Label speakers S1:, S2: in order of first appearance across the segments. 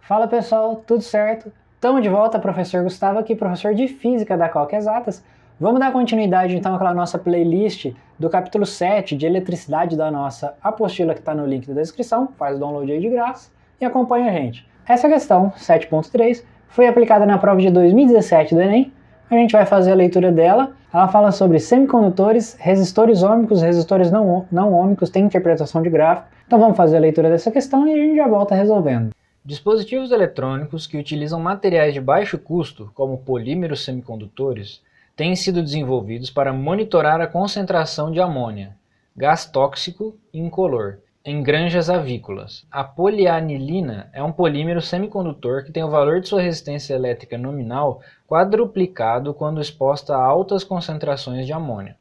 S1: Fala pessoal, tudo certo? Estamos de volta, professor Gustavo aqui, professor de Física da Calc Exatas. Vamos dar continuidade então àquela nossa playlist do capítulo 7 de eletricidade da nossa apostila que está no link da descrição, faz o download aí de graça e acompanha a gente. Essa questão, 7.3, foi aplicada na prova de 2017 do Enem. A gente vai fazer a leitura dela. Ela fala sobre semicondutores, resistores ômicos, resistores não ômicos, tem interpretação de gráfico. Então vamos fazer a leitura dessa questão e a gente já volta resolvendo.
S2: Dispositivos eletrônicos que utilizam materiais de baixo custo, como polímeros semicondutores, têm sido desenvolvidos para monitorar a concentração de amônia, gás tóxico e incolor, em granjas avícolas. A polianilina é um polímero semicondutor que tem o valor de sua resistência elétrica nominal quadruplicado quando exposta a altas concentrações de amônia.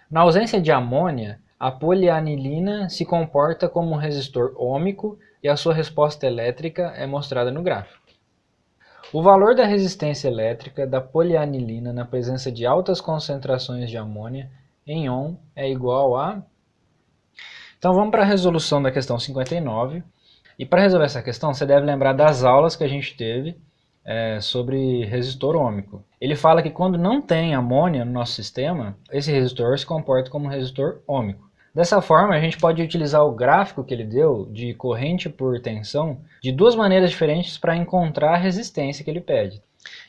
S2: Na ausência de amônia, a polianilina se comporta como um resistor ômico e a sua resposta elétrica é mostrada no gráfico. O valor da resistência elétrica da polianilina na presença de altas concentrações de amônia em Ohm é igual a... Então vamos para a resolução da questão 59. E para resolver essa questão, você deve lembrar das aulas que a gente teve sobre resistor ômico. Ele fala que quando não tem amônia no nosso sistema, esse resistor se comporta como um resistor ômico. Dessa forma, a gente pode utilizar o gráfico que ele deu de corrente por tensão de duas maneiras diferentes para encontrar a resistência que ele pede.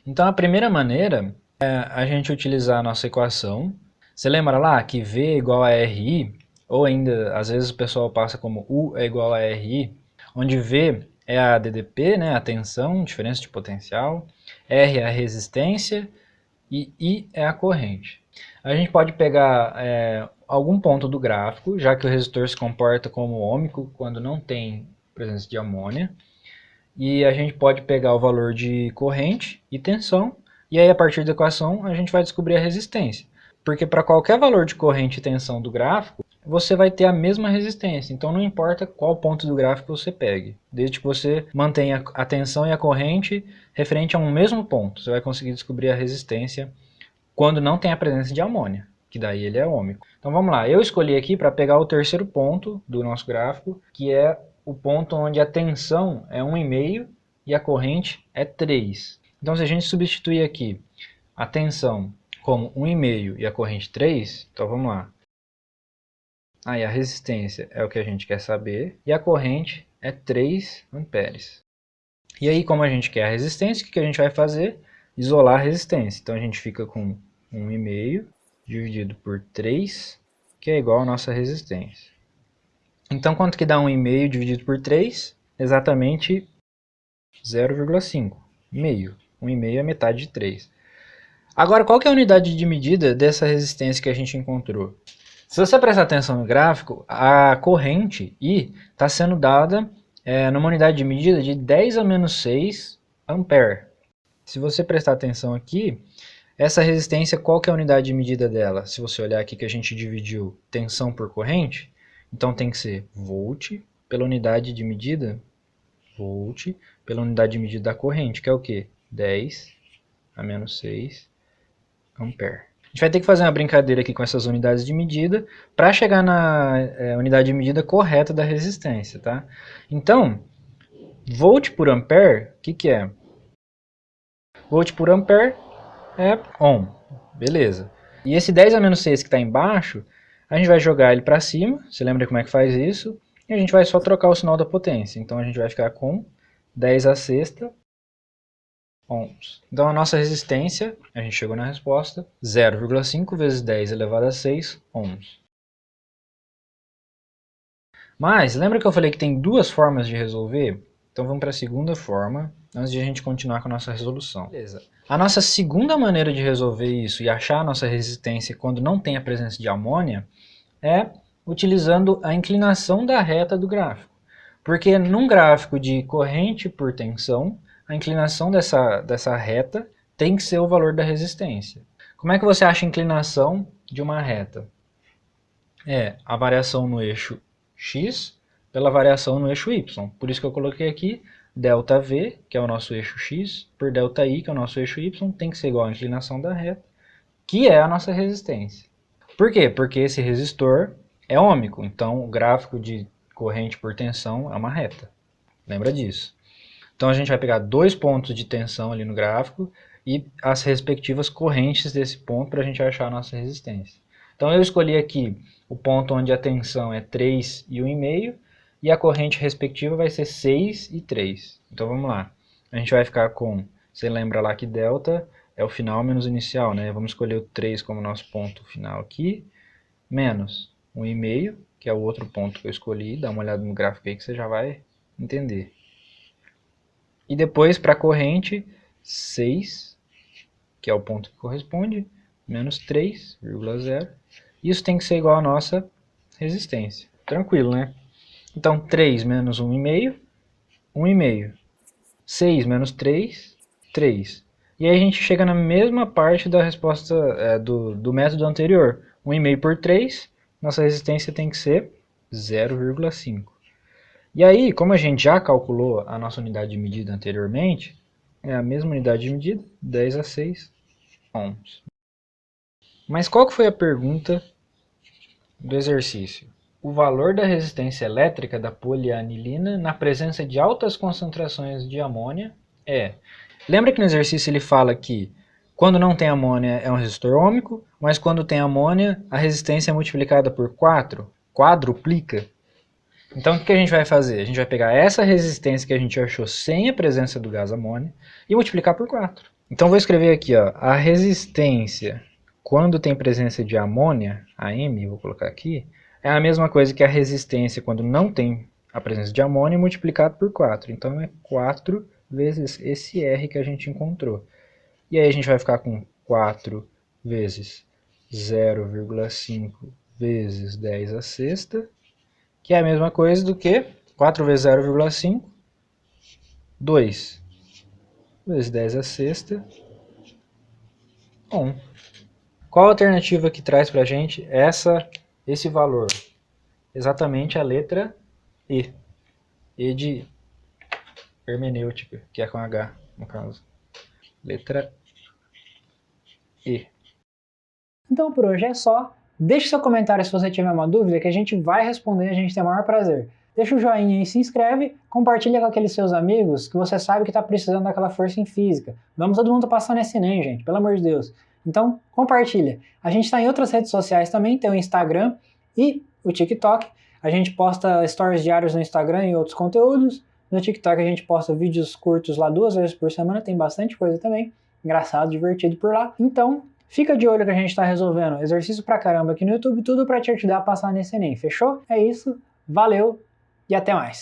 S2: Então, a primeira maneira é a gente utilizar a nossa equação. Você lembra lá que V é igual a RI, ou ainda, às vezes o pessoal passa como U é igual a RI, onde V é a DDP, né, a tensão, diferença de potencial, R é a resistência e I é a corrente. A gente pode pegar algum ponto do gráfico, já que o resistor se comporta como ômico quando não tem presença de amônia. E a gente pode pegar o valor de corrente e tensão, e aí a partir da equação a gente vai descobrir a resistência. Porque para qualquer valor de corrente e tensão do gráfico, você vai ter a mesma resistência. Então não importa qual ponto do gráfico você pegue, desde que você mantenha a tensão e a corrente referente a um mesmo ponto, você vai conseguir descobrir a resistência quando não tem a presença de amônia, que daí ele é ômico. Então vamos lá, eu escolhi aqui para pegar o terceiro ponto do nosso gráfico, que é o ponto onde a tensão é 1,5 e a corrente é 3. Então se a gente substituir aqui a tensão como 1,5 e a corrente 3, então vamos lá. Aí a resistência é o que a gente quer saber e a corrente é 3 amperes. E aí, como a gente quer a resistência, o que a gente vai fazer? Isolar a resistência. Então a gente fica com 1,5 dividido por 3, que é igual a nossa resistência. Então quanto que dá 1,5 dividido por 3? Exatamente 0,5. Meio. 1,5 é metade de 3. Agora, qual que é a unidade de medida dessa resistência que a gente encontrou? Se você prestar atenção no gráfico, a corrente I está sendo dada numa unidade de medida de 10 a menos 6 ampere. Se você prestar atenção aqui, essa resistência, qual que é a unidade de medida dela? Se você olhar aqui que a gente dividiu tensão por corrente, então tem que ser volt pela unidade de medida, volt pela unidade de medida da corrente, que é o quê? 10 a menos 6 ampere. A gente vai ter que fazer uma brincadeira aqui com essas unidades de medida para chegar na unidade de medida correta da resistência, tá? Então, volt por ampere, o que é? Volt por ampere é ohm, beleza. E esse 10 a menos 6 que está embaixo, a gente vai jogar ele para cima, você lembra como é que faz isso? E a gente vai só trocar o sinal da potência. Então a gente vai ficar com 10 a sexta ohms. Então a nossa resistência, a gente chegou na resposta, 0,5 vezes 10 elevado a 6 ohms. Mas, lembra que eu falei que tem duas formas de resolver? Então vamos para a segunda forma, antes de a gente continuar com a nossa resolução. Beleza. A nossa segunda maneira de resolver isso e achar a nossa resistência quando não tem a presença de amônia é utilizando a inclinação da reta do gráfico. Porque num gráfico de corrente por tensão, a inclinação dessa reta tem que ser o valor da resistência. Como é que você acha a inclinação de uma reta? É a variação no eixo x pela variação no eixo y. Por isso que eu coloquei aqui ΔV, que é o nosso eixo x, por ΔI, que é o nosso eixo y, tem que ser igual à inclinação da reta, que é a nossa resistência. Por quê? Porque esse resistor é ômico, então o gráfico de corrente por tensão é uma reta. Lembra disso. Então a gente vai pegar 2 pontos de tensão ali no gráfico e as respectivas correntes desse ponto para a gente achar a nossa resistência. Então eu escolhi aqui o ponto onde a tensão é 3 e 1,5 e a corrente respectiva vai ser 6 e 3. Então vamos lá. A gente vai ficar com, você lembra lá que delta é o final menos o inicial, né? Vamos escolher o 3 como nosso ponto final aqui, menos 1,5, que é o outro ponto que eu escolhi. Dá uma olhada no gráfico aí que você já vai entender. E depois, para a corrente, 6, que é o ponto que corresponde, menos 3,0. Isso tem que ser igual à nossa resistência. Tranquilo, né? Então, 3 menos 1,5, 1,5. 6 menos 3, 3. E aí a gente chega na mesma parte da resposta do método anterior. 1,5 por 3, nossa resistência tem que ser 0,5. E aí, como a gente já calculou a nossa unidade de medida anteriormente, é a mesma unidade de medida, 10 a 6 ohms. Mas qual que foi a pergunta do exercício? O valor da resistência elétrica da polianilina na presença de altas concentrações de amônia é... Lembra que no exercício ele fala que quando não tem amônia é um resistor ôhmico, mas quando tem amônia a resistência é multiplicada por 4, quadruplica. Então o que a gente vai fazer? A gente vai pegar essa resistência que a gente achou sem a presença do gás amônia e multiplicar por 4. Então vou escrever aqui, ó, a resistência quando tem presença de amônia, AM, vou colocar aqui, é a mesma coisa que a resistência quando não tem a presença de amônia multiplicado por 4. Então é 4 vezes esse R que a gente encontrou. E aí a gente vai ficar com 4 vezes 0,5 vezes 10 a sexta, que é a mesma coisa do que 4 vezes 0,5, 2 vezes 10 a sexta, 1. Qual a alternativa que traz para a gente esse valor? Exatamente a letra E. E de hermenêutica, que é com H, no caso. Letra E.
S1: Então por hoje é só. Deixe seu comentário se você tiver uma dúvida que a gente vai responder, a gente tem o maior prazer. Deixa o joinha e se inscreve, compartilha com aqueles seus amigos que você sabe que está precisando daquela força em física. Vamos todo mundo passar nesse Enem, gente, pelo amor de Deus. Então, compartilha. A gente está em outras redes sociais também, tem o Instagram e o TikTok. A gente posta stories diários no Instagram e outros conteúdos. No TikTok a gente posta vídeos curtos lá 2 vezes por semana, tem bastante coisa também. Engraçado, divertido por lá. Então, fica de olho que a gente está resolvendo exercício pra caramba aqui no YouTube, tudo para te ajudar a passar nesse Enem, fechou? É isso, valeu e até mais!